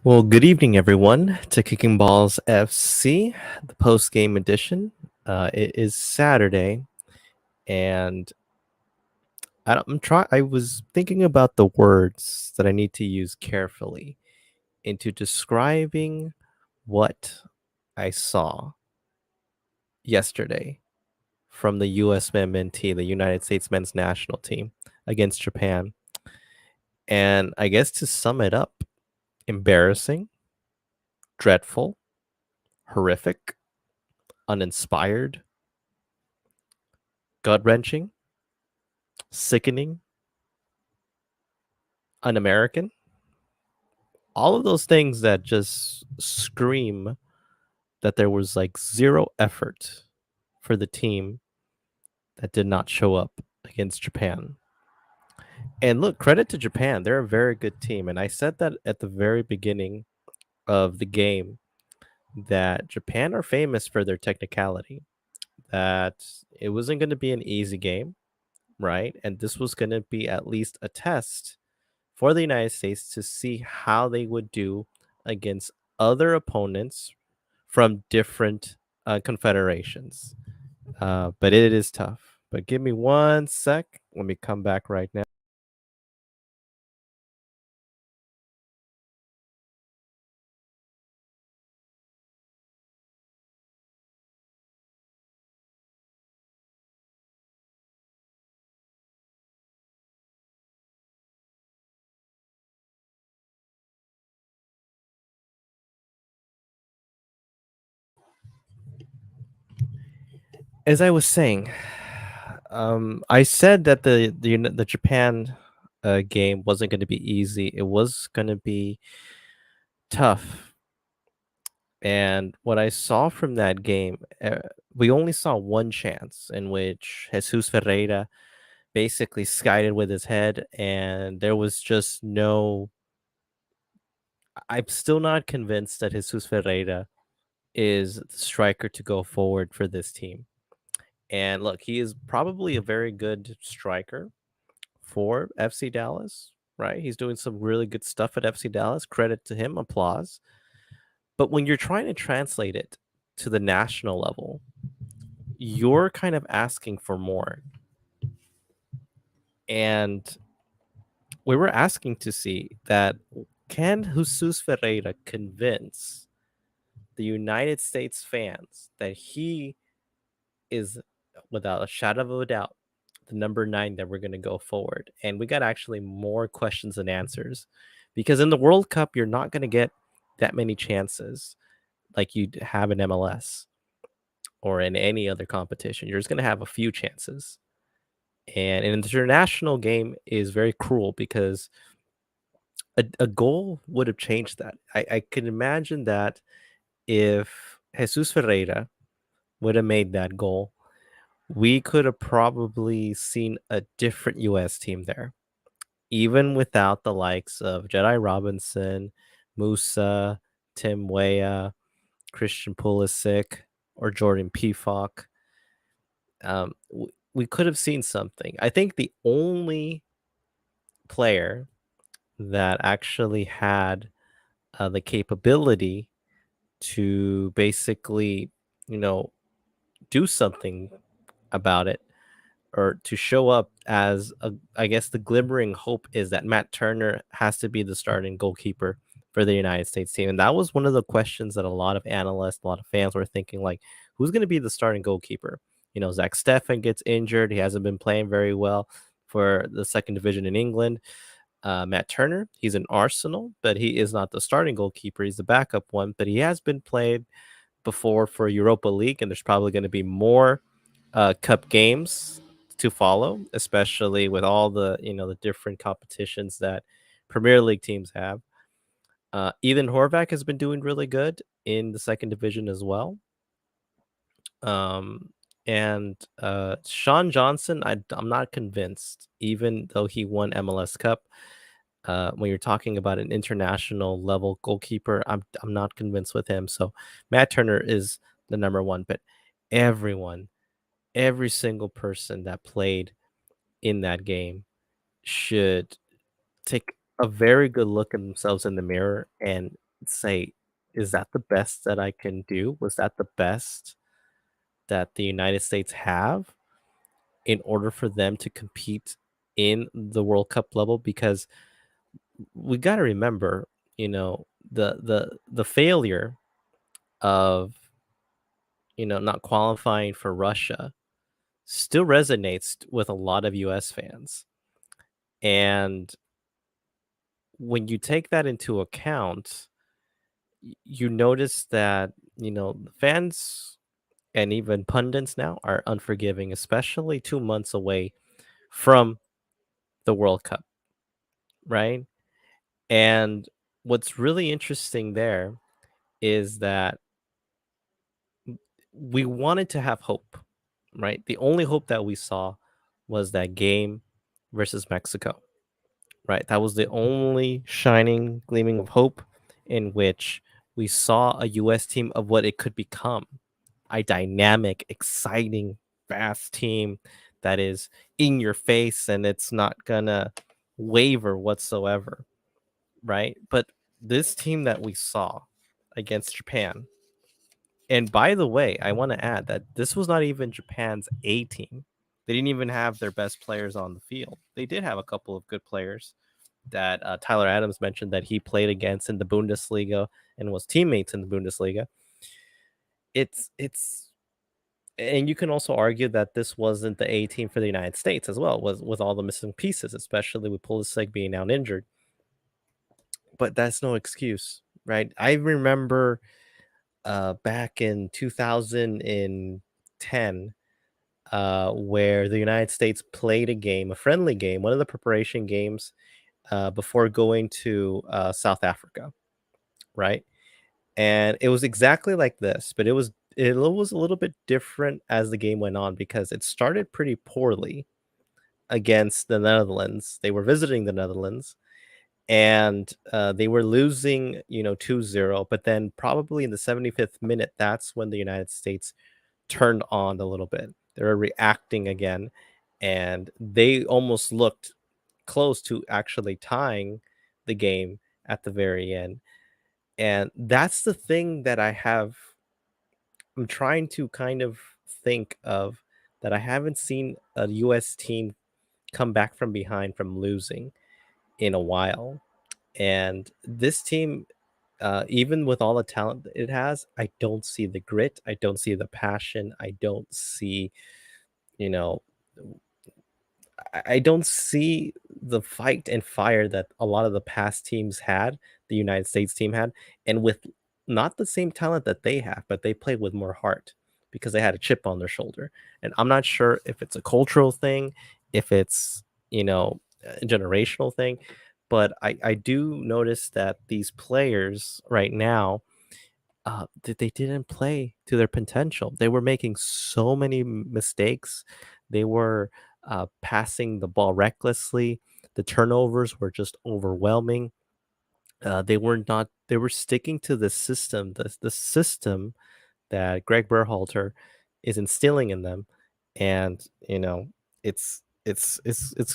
Well, good evening, everyone, to Kicking Balls FC, the post-game edition. It is Saturday, and I was thinking about the words that I need to use carefully into describing what I saw yesterday from the USMNT, the United States Men's National Team, against Japan. And I guess to sum it up, embarrassing, dreadful, horrific, uninspired, gut wrenching, sickening, un-American, all of those things that just scream that there was like zero effort for the team that did not show up against Japan. And look, credit to Japan. They're a very good team. And I said that at the very beginning of the game that Japan are famous for their technicality, that it wasn't going to be an easy game, right? And this was going to be at least a test for the United States to see how they would do against other opponents from different confederations. But it is tough. But give me one sec. Let me come back right now. As I was saying, I said that the Japan game wasn't going to be easy. It was going to be tough. And what I saw from that game, we only saw one chance in which Jesus Ferreira basically skied with his head, and there was just no. I'm still not convinced that Jesus Ferreira is the striker to go forward for this team. And look, he is probably a very good striker for FC Dallas, right? He's doing some really good stuff at FC Dallas. Credit to him, applause. But when you're trying to translate it to the national level, you're kind of asking for more. And we were asking to see that can Jesus Ferreira convince the United States fans that he is, without a shadow of a doubt, the number 9 that we're going to go forward. And we got actually more questions than answers because in the World Cup, you're not going to get that many chances like you'd have in MLS or in any other competition. You're just going to have a few chances. And an international game is very cruel because a goal would have changed that. I can imagine that if Jesus Ferreira would have made that goal, we could have probably seen a different US team there, even without the likes of Jedi Robinson, Musa, Tim Weah, Christian Pulisic, or Jordan Pefok. We could have seen something. I think the only player that actually had the capability to basically, you know, do something about it or to show up as I guess the glimmering hope is that Matt Turner has to be the starting goalkeeper for the United States team. And that was one of the questions that a lot of analysts, a lot of fans were thinking like, who's going to be the starting goalkeeper? You know, Zach Steffen gets injured. He hasn't been playing very well for the second division in England. Matt Turner, he's in Arsenal, but he is not the starting goalkeeper. He's the backup one, but he has been played before for Europa League, and there's probably going to be more cup games to follow, especially with all the the different competitions that Premier League teams have. Ethan Horvath has been doing really good in the second division as well. Um, and Sean Johnson, I'm not convinced, even though he won MLS Cup. When you're talking about an international level goalkeeper, I'm not convinced with him. So Matt Turner is the number one, but everyone, every single person that played in that game should take a very good look at themselves in the mirror and say, is that the best that I can do? Was that the best that the United States have in order for them to compete in the World Cup level? Because we got to remember, the failure of not qualifying for Russia still resonates with a lot of US fans. And when you take that into account, you notice that, the fans and even pundits now are unforgiving, especially 2 months away from the World Cup, right? And what's really interesting there is that we wanted to have hope, right? The only hope that we saw was that game versus Mexico, right? That was the only shining gleaming of hope in which we saw a US team of what it could become, a dynamic, exciting, fast team that is in your face and it's not gonna waver whatsoever, right? But this team that we saw against Japan, and by the way, I want to add that this was not even Japan's A team. They didn't even have their best players on the field. They did have a couple of good players that Tyler Adams mentioned that he played against in the Bundesliga and was teammates in the Bundesliga. It's and you can also argue that this wasn't the A team for the United States as well, was with all the missing pieces, especially with Pulisic being now injured. But that's no excuse, right? I remember back in 2010, where the United States played a game, a friendly game, one of the preparation games before going to South Africa, right? And it was exactly like this, but it was a little bit different as the game went on because it started pretty poorly against the Netherlands. They were visiting the Netherlands and they were losing, 2-0. But then probably in the 75th minute, that's when the United States turned on a little bit. They were reacting again, and they almost looked close to actually tying the game at the very end. And that's the thing that I'm trying to kind of think of, that I haven't seen a US team come back from behind from losing in a while. And this team, even with all the talent that it has, I don't see the grit. I don't see the passion. I don't see, you know, I don't see the fight and fire that a lot of the past teams had, the United States team had, and with not the same talent that they have, but they played with more heart because they had a chip on their shoulder. And I'm not sure if it's a cultural thing, if it's, a generational thing, but I do notice that these players right now, they didn't play to their potential. They were making so many mistakes. They were passing the ball recklessly. The turnovers were just overwhelming. They were sticking to the system, the system that Greg Berhalter is instilling in them, and it's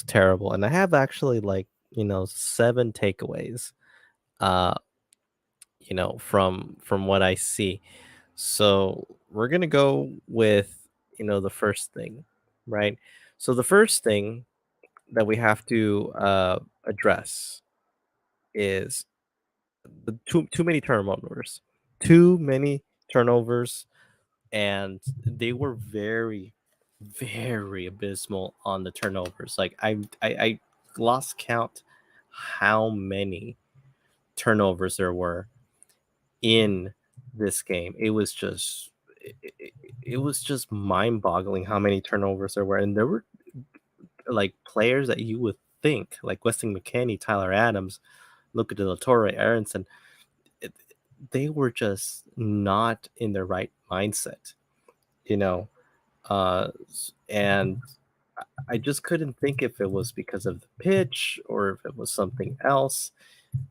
terrible. And I have actually like 7 takeaways, uh, from what I see. So we're gonna go with the first thing, right? So the first thing that we have to address is the too many turnovers, too many turnovers, and they were very, very abysmal on the turnovers. Like I lost count how many turnovers there were in this game. It was just mind-boggling how many turnovers there were, and there were like players that you would think like Weston McKennie, Tyler Adams, Luca De La Torre, Aronson. it- they were just not in their right mindset, you know. And I just couldn't think if it was because of the pitch or if it was something else,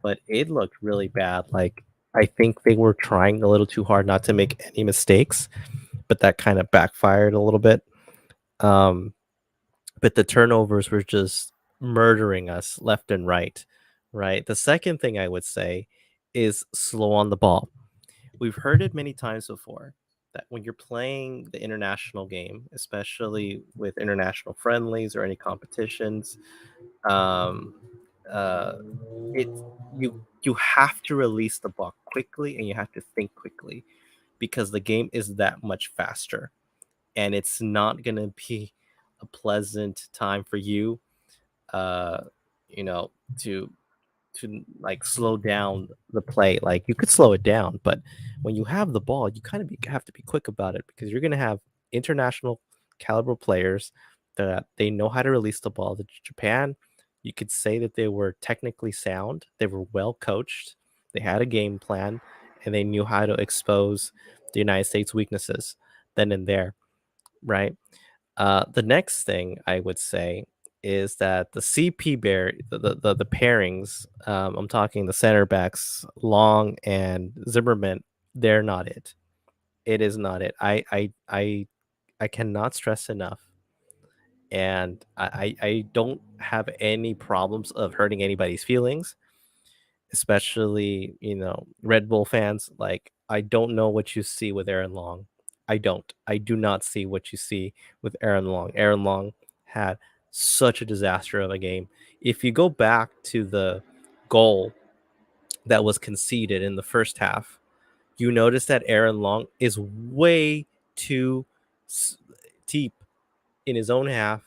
but it looked really bad. Like I think they were trying a little too hard not to make any mistakes, but that kind of backfired a little bit. Um, but the turnovers were just murdering us left and right. Right. The second thing I would say is slow on the ball. We've heard it many times before that when you're playing the international game, especially with international friendlies or any competitions, um, uh, it you have to release the ball quickly and you have to think quickly because the game is that much faster, and it's not gonna be a pleasant time for you, uh, you know, to like slow down the play. Like you could slow it down, but when you have the ball, you kind of have to be quick about it because you're going to have international caliber players that they know how to release the ball. The Japan, you could say that they were technically sound. They were well coached. They had a game plan, and they knew how to expose the United States weaknesses then and there, right? The next thing I would say is that the CP bear, the pairings, I'm talking the center backs, Long and Zimmerman, they're not it. It is not it. I cannot stress enough, and I don't have any problems of hurting anybody's feelings, especially, Red Bull fans. Like, I don't know what you see with Aaron Long. I don't. I do not see what you see with Aaron Long. Aaron Long had such a disaster of a game. If you go back to the goal that was conceded in the first half, you notice that Aaron Long is way too deep in his own half,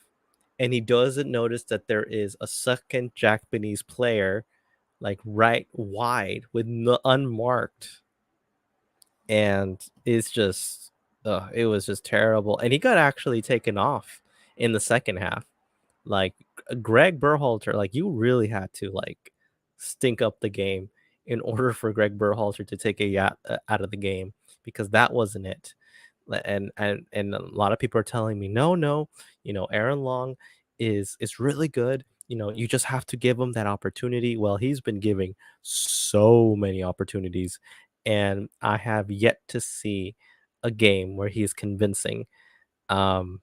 and he doesn't notice that there is a second Japanese player like right wide with unmarked, and it's just it was just terrible, and he got actually taken off in the second half. Like, Greg Berhalter, like, you really had to like stink up the game in order for Greg Berhalter to take a yacht out of the game, because that wasn't it. And a lot of people are telling me, no, no, Aaron Long is really good. You just have to give him that opportunity. Well, he's been giving so many opportunities, and I have yet to see a game where he's convincing. Um,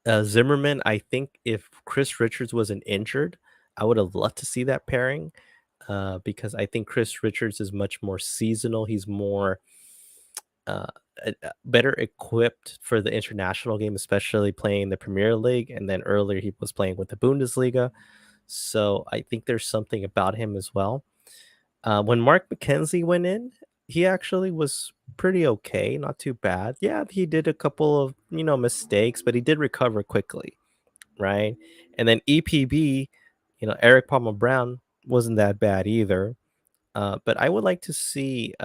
Zimmerman, I think if Chris Richards wasn't injured, I would have loved to see that pairing, because I think Chris Richards is much more seasonal. He's more uh, better equipped for the international game, especially playing the Premier League. And then earlier he was playing with the Bundesliga. So I think there's something about him as well. When Mark McKenzie went in, he actually was pretty okay, not too bad. Yeah, he did a couple of mistakes, but he did recover quickly, right? And then EPB, Eric Palmer Brown wasn't that bad either. But I would like to see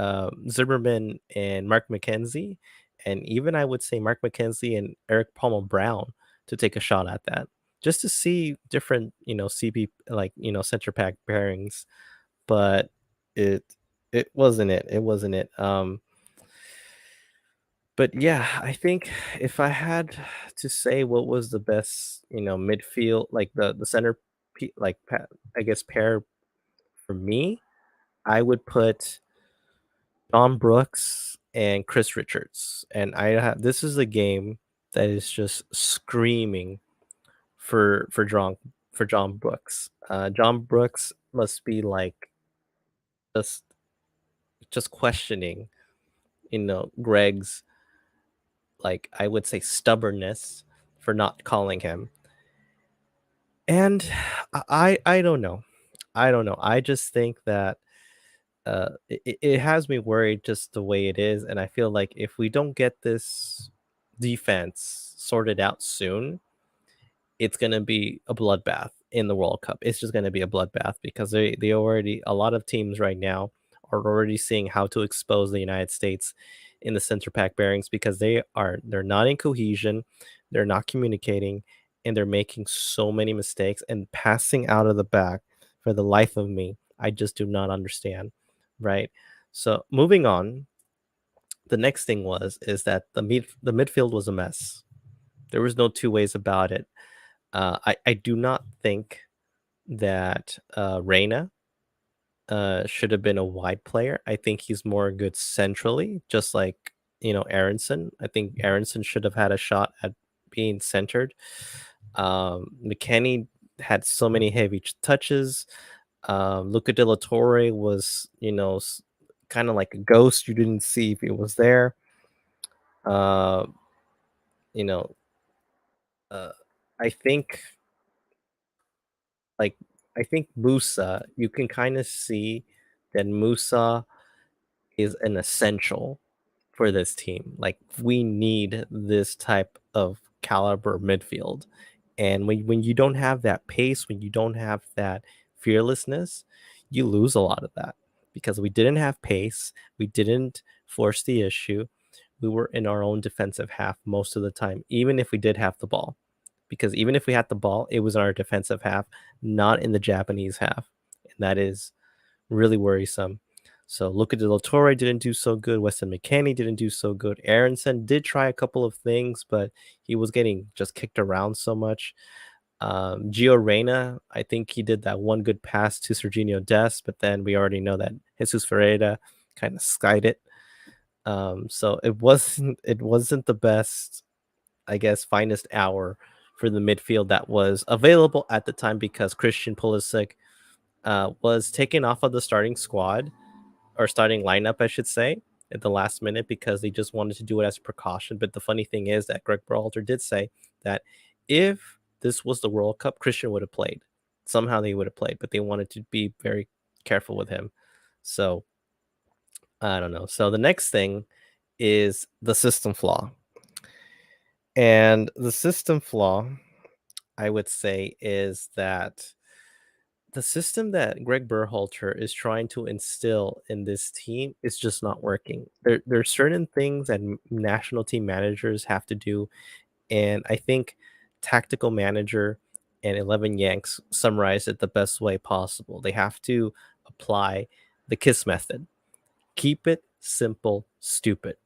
Zimmerman and Mark McKenzie, and even I would say Mark McKenzie and Eric Palmer Brown to take a shot at that, just to see different, CB, like, center pack pairings. But it it wasn't it. It wasn't it. But yeah, I think if I had to say what was the best, midfield, like the center, I guess pair for me, I would put John Brooks and Chris Richards. And this is a game that is just screaming for John Brooks. John Brooks must be like just just questioning, Greg's, like, I would say, stubbornness for not calling him. And I don't know. I don't know. I just think that it has me worried just the way it is, and I feel like if we don't get this defense sorted out soon, it's gonna be a bloodbath in the World Cup. It's just gonna be a bloodbath because they already, a lot of teams right now are already seeing how to expose the United States in the center pack bearings, because they're not in cohesion, they're not communicating, and they're making so many mistakes and passing out of the back. For the life of me, I just do not understand, right? So moving on, the next thing is that the midfield was a mess. There was no two ways about it. I do not think that Reina should have been a wide player. I think he's more good centrally, just like Aronson. I think Aronson should have had a shot at being centered. McKennie had so many heavy touches. Luca De La Torre was, kind of like a ghost. You didn't see if he was there. Uh, you know, uh, I think like I think Musa, you can kind of see that Musa is an essential for this team. Like we need this type of caliber midfield. And when you don't have that pace, when you don't have that fearlessness, you lose a lot of that because we didn't have pace, we didn't force the issue. We were in our own defensive half most of the time, even if we did have the ball. Because even if we had the ball, it was in our defensive half, not in the Japanese half. And that is really worrisome. So Luca De La Torre didn't do so good. Weston McKennie didn't do so good. Aronson did try a couple of things, but he was getting just kicked around so much. Gio Reyna, I think he did that one good pass to Serginho Dest, but then we already know that Jesus Ferreira kind of skied it. So it wasn't the best, I guess, finest hour for the midfield that was available at the time because Christian Pulisic was taken off of the starting squad or starting lineup, I should say, at the last minute because they just wanted to do it as a precaution. But the funny thing is that Greg Berhalter did say that if this was the World Cup, Christian would have played. Somehow they would have played, but they wanted to be very careful with him. So I don't know. So the next thing is the system flaw. And the system flaw, I would say, is that the system that Greg Berhalter is trying to instill in this team is just not working. There are certain things that national team managers have to do, and I think tactical manager and 11 Yanks summarize it the best way possible. They have to apply the KISS method. Keep it simple, stupid.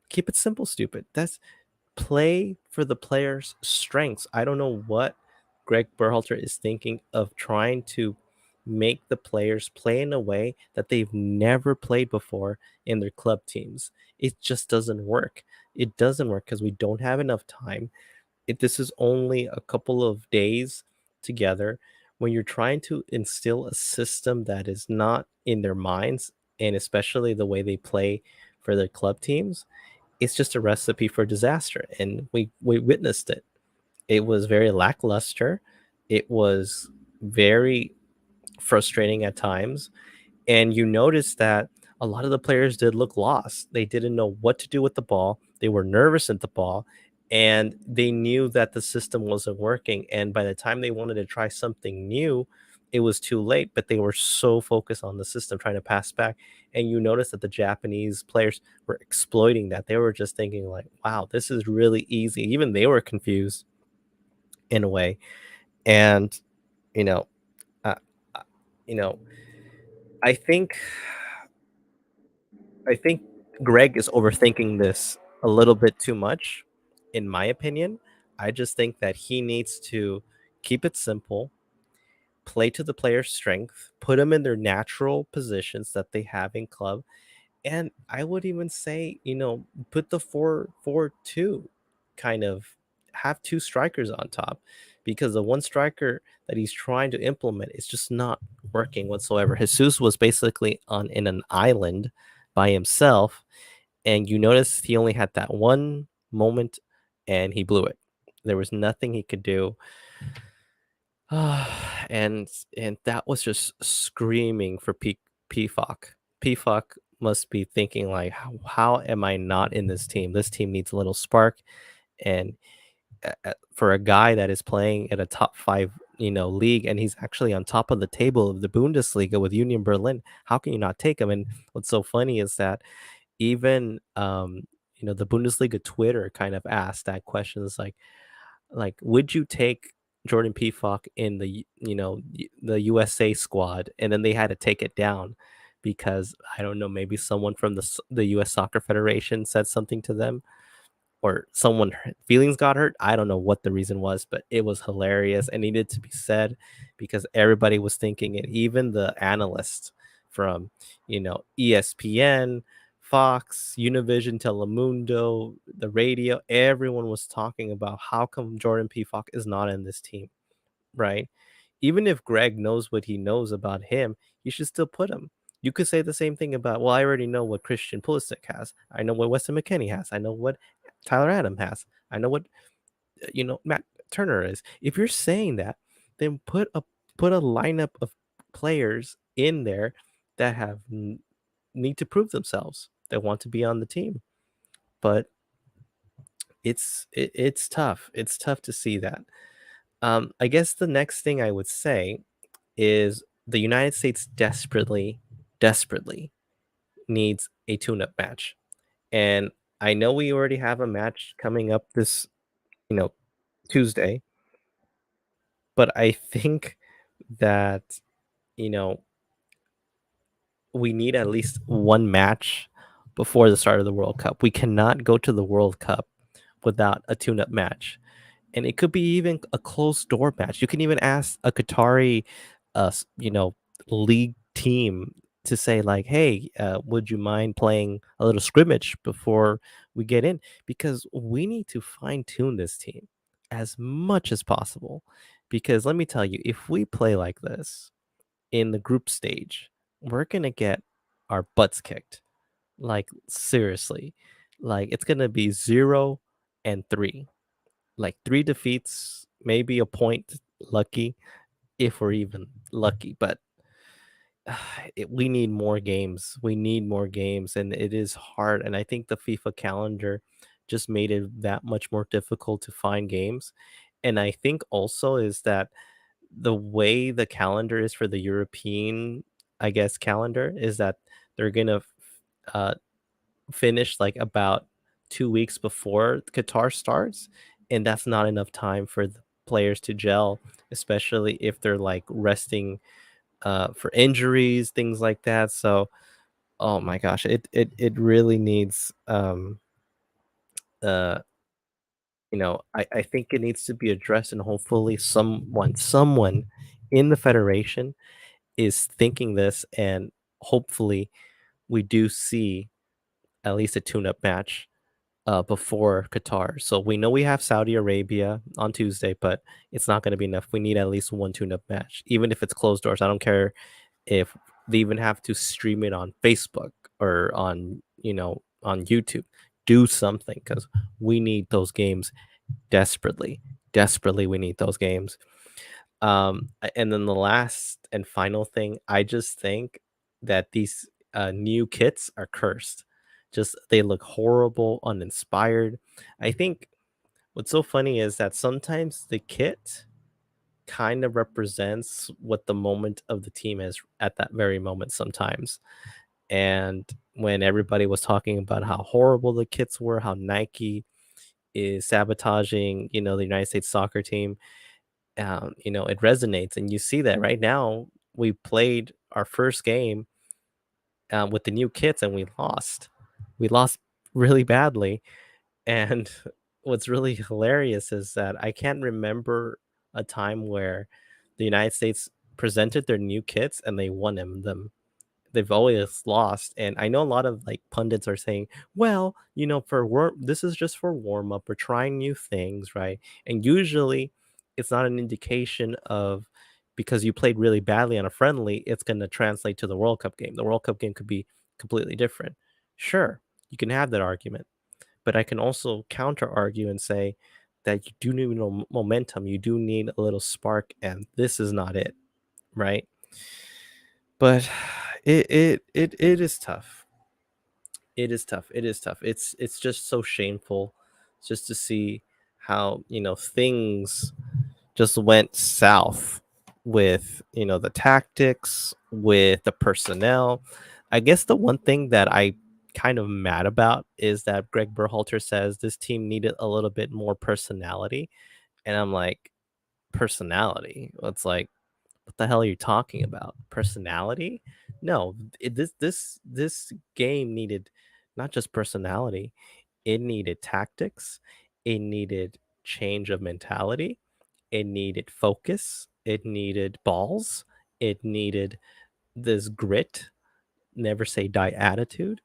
Keep it simple, stupid. That's play for the player's strengths. I don't know what Greg Berhalter is thinking of trying to make the players play in a way that they've never played before in their club teams. It just doesn't work. It doesn't work because we don't have enough time. This is only a couple of days together. When you're trying to instill a system that is not in their minds, and especially the way they play for their club teams, it's just a recipe for disaster, and we witnessed it. It was very lackluster. It was very frustrating at times, and you notice that a lot of the players did look lost. They didn't know what to do with the ball. They were nervous at the ball, and they knew that the system wasn't working. And by the time they wanted to try something new, it was too late. But they were so focused on the system trying to pass back. And you notice that the Japanese players were exploiting that. They were just thinking, like, wow, this is really easy. Even they were confused in a way. And, you know, uh, uh, you know, I think I think Greg is overthinking this a little bit too much, in my opinion. I just think that he needs to keep it simple, play to the player's strength, put them in their natural positions that they have in club, and I would even say, put the 4-4-2 kind of have two strikers on top because the one striker that he's trying to implement is just not working whatsoever. Jesus was basically on in an island by himself, and you notice he only had that one moment and he blew it. There was nothing he could do. And that was just screaming for PFOC. PFOC must be thinking like, how am I not in this team? This team needs a little spark. And for a guy that is playing at a top five, league, and he's actually on top of the table of the Bundesliga with Union Berlin, how can you not take him? And what's so funny is that even the Bundesliga Twitter kind of asked that question. It's like, would you take Jordan Pefok in the USA squad? And then they had to take it down because I don't know, maybe someone from the US Soccer Federation said something to them, or someone feelings got hurt. I don't know what the reason was, but it was hilarious and needed to be said because everybody was thinking it. Even the analysts from ESPN, Fox, Univision, Telemundo, the radio, everyone was talking about how come Jordan Pefok is not in this team, right? Even if Greg knows what he knows about him, you should still put him. You could say the same thing about, well, I already know what Christian Pulisic has. I know what Weston McKennie has. I know what Tyler Adam has. I know what Matt Turner is. If you're saying that, then put a lineup of players in there that need to prove themselves. That want to be on the team. But it's tough. It's tough to see that. I guess the next thing I would say is the United States desperately needs a tune-up match. And I know we already have a match coming up this, you know, Tuesday, but I think that, you know, we need at least one match before the start of the World Cup. We cannot go to the World Cup without a tune-up match. And it could be even a closed door match. You can even ask a Qatari, league team to say like, "Hey, would you mind playing a little scrimmage before we get in?" Because we need to fine tune this team as much as possible. Because let me tell you, if we play like this in the group stage, we're gonna get our butts kicked. Like seriously, like it's gonna be 0-3, like 3 defeats, maybe a point lucky if we're even lucky, but we need more games. We need more games, and it is hard. And I think the FIFA calendar just made it that much more difficult to find games. And I think also is that the way the calendar is for the European, I guess, calendar is that they're gonna uh, finish like about 2 weeks before Qatar starts, and that's not enough time for the players to gel, especially if they're like resting for injuries, things like that. So, oh my gosh, it really needs uh I think it needs to be addressed, and hopefully someone in the federation is thinking this, and hopefully we do see at least a tune-up match before Qatar. So we know we have Saudi Arabia on Tuesday, but it's not going to be enough. We need at least one tune-up match, even if it's closed doors. I don't care if they even have to stream it on Facebook or on YouTube. Do something because we need those games desperately. Desperately, we need those games. And then the last and final thing, I just think that these new kits are cursed. Just they look horrible, uninspired. I think what's so funny is that sometimes the kit kind of represents what the moment of the team is at that very moment sometimes. And when everybody was talking about how horrible the kits were, how Nike is sabotaging, the United States soccer team, it resonates. And you see that right now. We played our first game with the new kits and we lost. We lost really badly. And what's really hilarious is that I can't remember a time where the United States presented their new kits and they won them. They've always lost. And I know a lot of like pundits are saying, well, this is just for warm up. We're trying new things, right? And usually it's not an indication of because you played really badly on a friendly, it's going to translate to the World Cup game. The World Cup game could be completely different. Sure, you can have that argument, but I can also counter argue and say that you do need momentum. You do need a little spark, and this is not it, right? But it is tough. It is tough. It is tough. It's just so shameful just to see how, things just went south with, the tactics, with the personnel. I guess the one thing that I kind of mad about is that Greg Berhalter says this team needed a little bit more personality. And I'm like, personality? It's like, what the hell are you talking about? Personality? No, this game needed not just personality, it needed tactics, it needed change of mentality, it needed focus, it needed balls, it needed this grit, never say die attitude.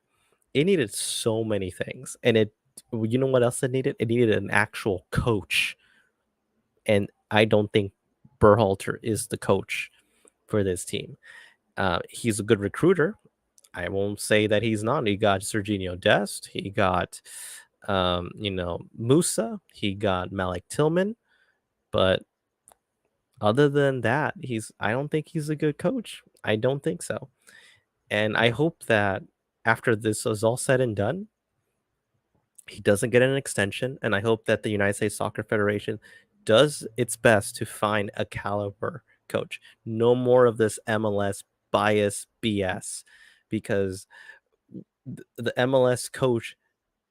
It needed so many things. And you know what else it needed? It needed an actual coach. And I don't think Berhalter is the coach for this team. He's a good recruiter. I won't say that he's not. He got Serginho Dest. He got, Musa. He got Malik Tillman. But other than that, I don't think he's a good coach. I don't think so. And I hope that after this is all said and done, he doesn't get an extension. And I hope that the United States Soccer Federation does its best to find a caliber coach. No more of this MLS bias BS, because the MLS coach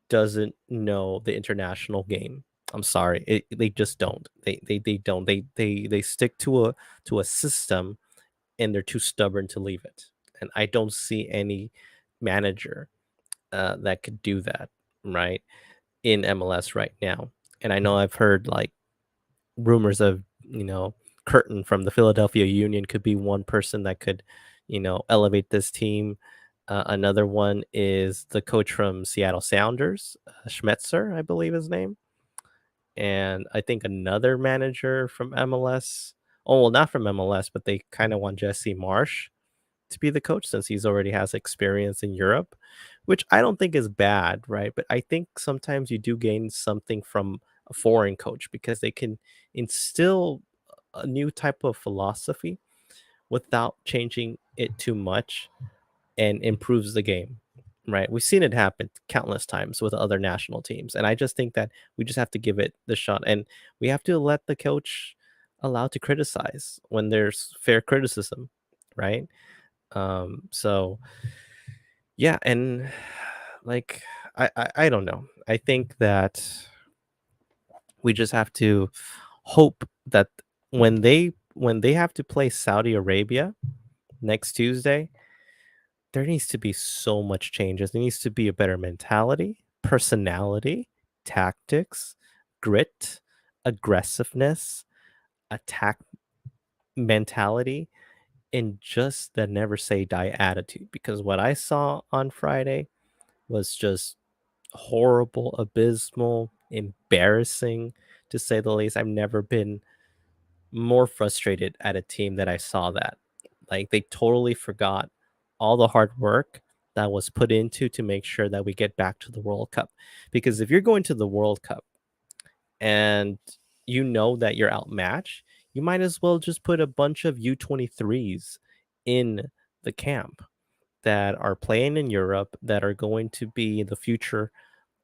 doesn't know the international game. I'm sorry, they just don't. They don't. They stick to a system, and they're too stubborn to leave it. And I don't see any manager that could do that, right, in MLS right now. And I know I've heard like rumors of, Curtin from the Philadelphia Union could be one person that could, elevate this team. Another one is the coach from Seattle Sounders, Schmetzer, I believe his name. And I think another manager from MLS. Oh, well, not from MLS, but they kind of want Jesse Marsh to be the coach since he's already has experience in Europe, which I don't think is bad, right? But I think sometimes you do gain something from a foreign coach because they can instill a new type of philosophy without changing it too much, and improves the game, right? We've seen it happen countless times with other national teams. And I just think that we just have to give it the shot, and we have to let the coach allowed to criticize when there's fair criticism, right? So yeah, and like I don't know. I think that we just have to hope that when they have to play Saudi Arabia next Tuesday, there needs to be so much changes. There needs to be a better mentality, personality, tactics, grit, aggressiveness, attack mentality, and just the never say die attitude. Because what I saw on Friday was just horrible, abysmal, embarrassing, to say the least. I've never been more frustrated at a team that I saw that. Like, they totally forgot all the hard work that was put into to make sure that we get back to the World Cup. Because if you're going to the World Cup and you know that you're outmatched, you might as well just put a bunch of U23s in the camp that are playing in Europe, that are going to be the future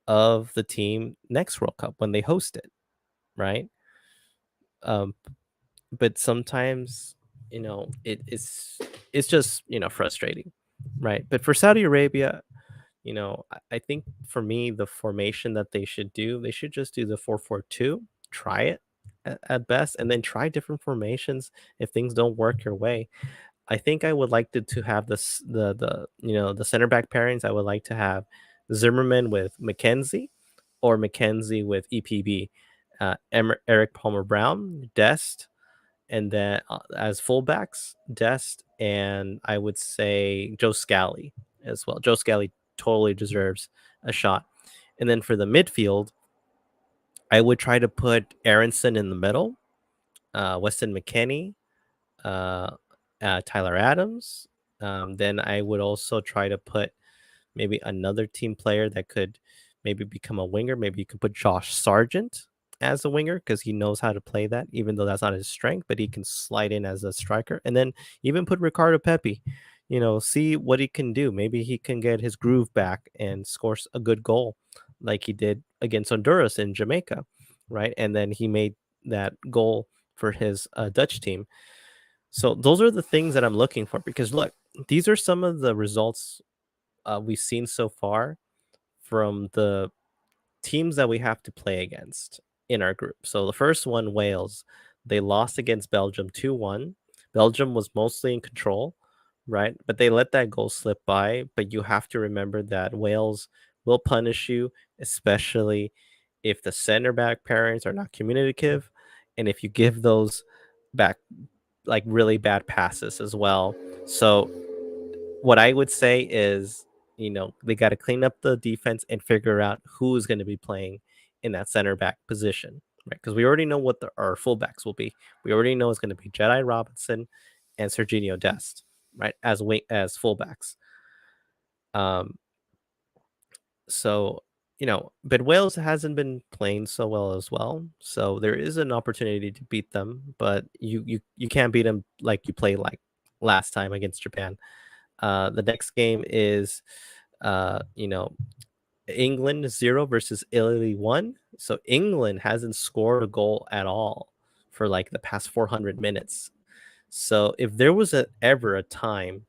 of the team next World Cup when they host it, right? Um, but sometimes, it's just, frustrating, right? But for Saudi Arabia, I think for me, the formation that they should just do the 4-4-2, try it at best, and then try different formations if things don't work your way. I think I would like to have this the center back pairings. I would like to have Zimmerman with McKenzie, or McKenzie with EPB, Eric Palmer Brown, Dest, and then as fullbacks, Dest, and I would say Joe Scally as well. Joe Scally totally deserves a shot. And then for the midfield, I would try to put Aronson in the middle, Weston McKennie, uh, Tyler Adams. Then I would also try to put maybe another team player that could maybe become a winger. Maybe you could put Josh Sargent as a winger because he knows how to play that, even though that's not his strength, but he can slide in as a striker. And then even put Ricardo Pepi, see what he can do. Maybe he can get his groove back and score a good goal like he did against Honduras in Jamaica, right? And then he made that goal for his Dutch team. So those are the things that I'm looking for, because look, these are some of the results we've seen so far from the teams that we have to play against in our group. So the first one, Wales, they lost against Belgium 2-1. Belgium was mostly in control, right? But they let that goal slip by. But you have to remember that Wales will punish you, especially if the center back pairings are not communicative, and if you give those back like really bad passes as well. So what I would say is, they got to clean up the defense and figure out who's going to be playing in that center back position. right? Because we already know what our fullbacks will be. We already know it's going to be Jedi Robinson and Serginho Dest, right? As fullbacks. Um, so but Wales hasn't been playing so well as well. So there is an opportunity to beat them, but you can't beat them like you played like last time against Japan. The next game is uh, you know, England 0 versus Italy 1. So England hasn't scored a goal at all for like the past 400 minutes. So if there was ever a time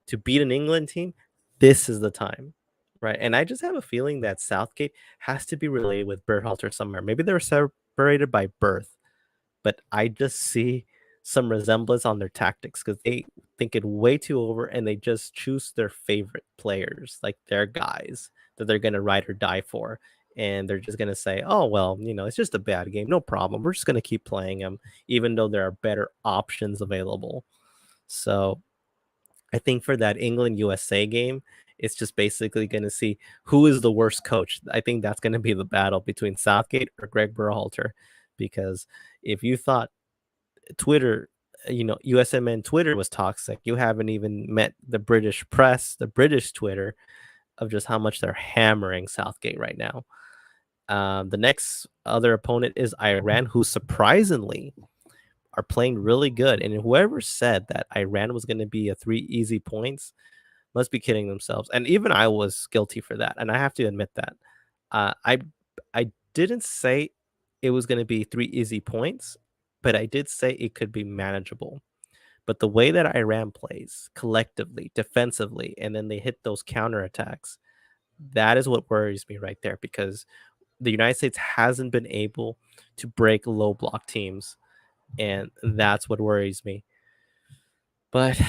to beat an England team, this is the time, right? And I just have a feeling that Southgate has to be related with Berhalter somewhere. Maybe they're separated by birth, but I just see some resemblance on their tactics because they think it way too over and they just choose their favorite players, like their guys that they're gonna ride or die for. And they're just gonna say, "Oh well, it's just a bad game, no problem. We're just gonna keep playing them, even though there are better options available." So I think for that England USA game, it's just basically going to see who is the worst coach. I think that's going to be the battle between Southgate or Greg Berhalter, because if you thought Twitter, USMN Twitter was toxic, you haven't even met the British press, the British Twitter, of just how much they're hammering Southgate right now. The next other opponent is Iran, who surprisingly are playing really good. And whoever said that Iran was going to be a 3 easy points must be kidding themselves. And even I was guilty for that, and I have to admit that. I didn't say it was going to be 3 easy points, but I did say it could be manageable. But the way that Iran plays collectively, defensively, and then they hit those counterattacks, that is what worries me right there because the United States hasn't been able to break low block teams, and that's what worries me. But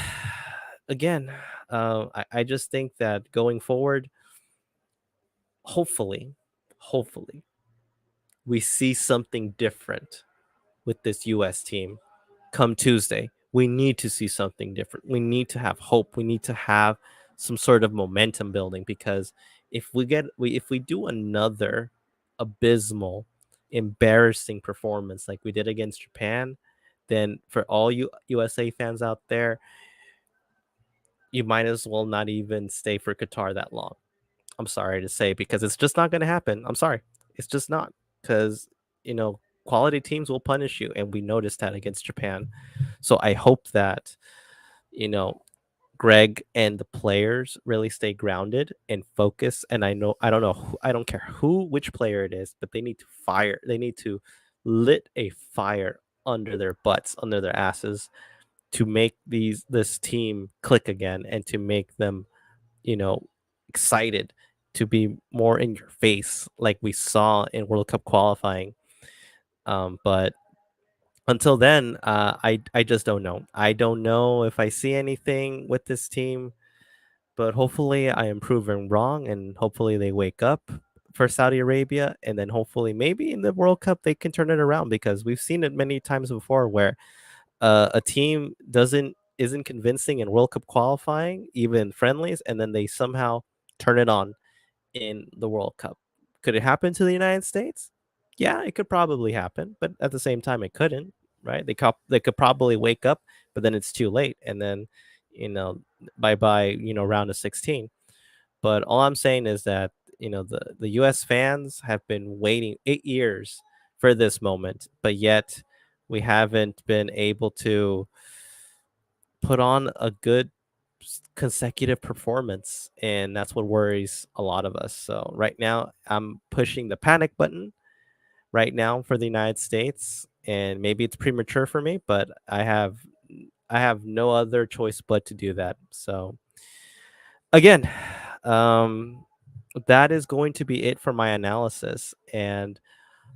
again, I just think that going forward, hopefully, hopefully, we see something different with this US team come Tuesday. We need to see something different. We need to have hope. We need to have some sort of momentum building because if we do another abysmal, embarrassing performance like we did against Japan, then for all you USA fans out there, you might as well not even stay for Qatar that long. I'm sorry to say because it's just not going to happen. I'm sorry. It's just not because, quality teams will punish you. And we noticed that against Japan. So I hope that, you know, Greg and the players really stay grounded and focus. And I don't know, I don't care which player it is, but they need to fire. They need to lit a fire under their butts, under their asses to make this team click again and to make them you know, excited to be more in your face like we saw in World Cup qualifying. But until then, I just don't know. I don't know if I see anything with this team, but hopefully I am proven wrong and hopefully they wake up for Saudi Arabia and then hopefully maybe in the World Cup they can turn it around because we've seen it many times before where a team isn't convincing in World Cup qualifying, even friendlies, and then they somehow turn it on in the World Cup. Could it happen to the United States? Yeah, it could probably happen, but at the same time, it couldn't. Right? They could probably wake up, but then it's too late, and then you know, bye bye. Round of 16. But all I'm saying is that the U.S. fans have been waiting 8 years for this moment, but yet we haven't been able to put on a good consecutive performance, and that's what worries a lot of us. So right now, I'm pushing the panic button right now for the United States, and maybe it's premature for me, but I have no other choice but to do that. So again, um, that is going to be it for my analysis, and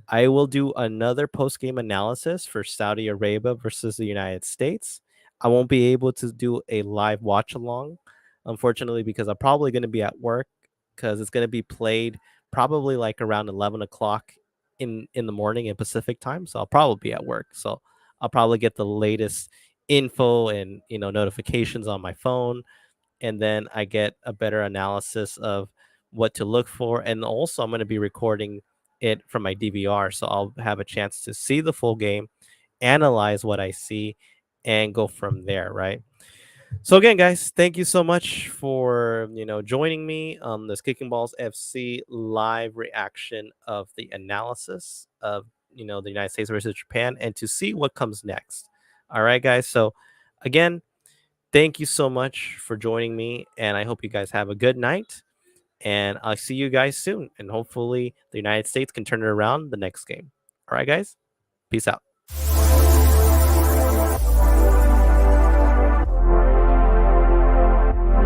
I will do another post game analysis for Saudi Arabia versus the United States. I won't be able to do a live watch along, unfortunately, because I'm probably going to be at work because it's going to be played probably like around 11 o'clock in the morning in Pacific time. So I'll probably be at work. So I'll probably get the latest info and notifications on my phone, and then I get a better analysis of what to look for. And also, I'm going to be recording it from my DVR, so I'll have a chance to see the full game, analyze what I see, and go from there, right? So again, guys, thank you so much for joining me on this Kicking Balls FC live reaction of the analysis of the United States versus Japan, and to see what comes next. All right, guys. So again, thank you so much for joining me, and I hope you guys have a good night. And I'll see you guys soon, and hopefully the United States can turn it around the next game. All right, guys. Peace out.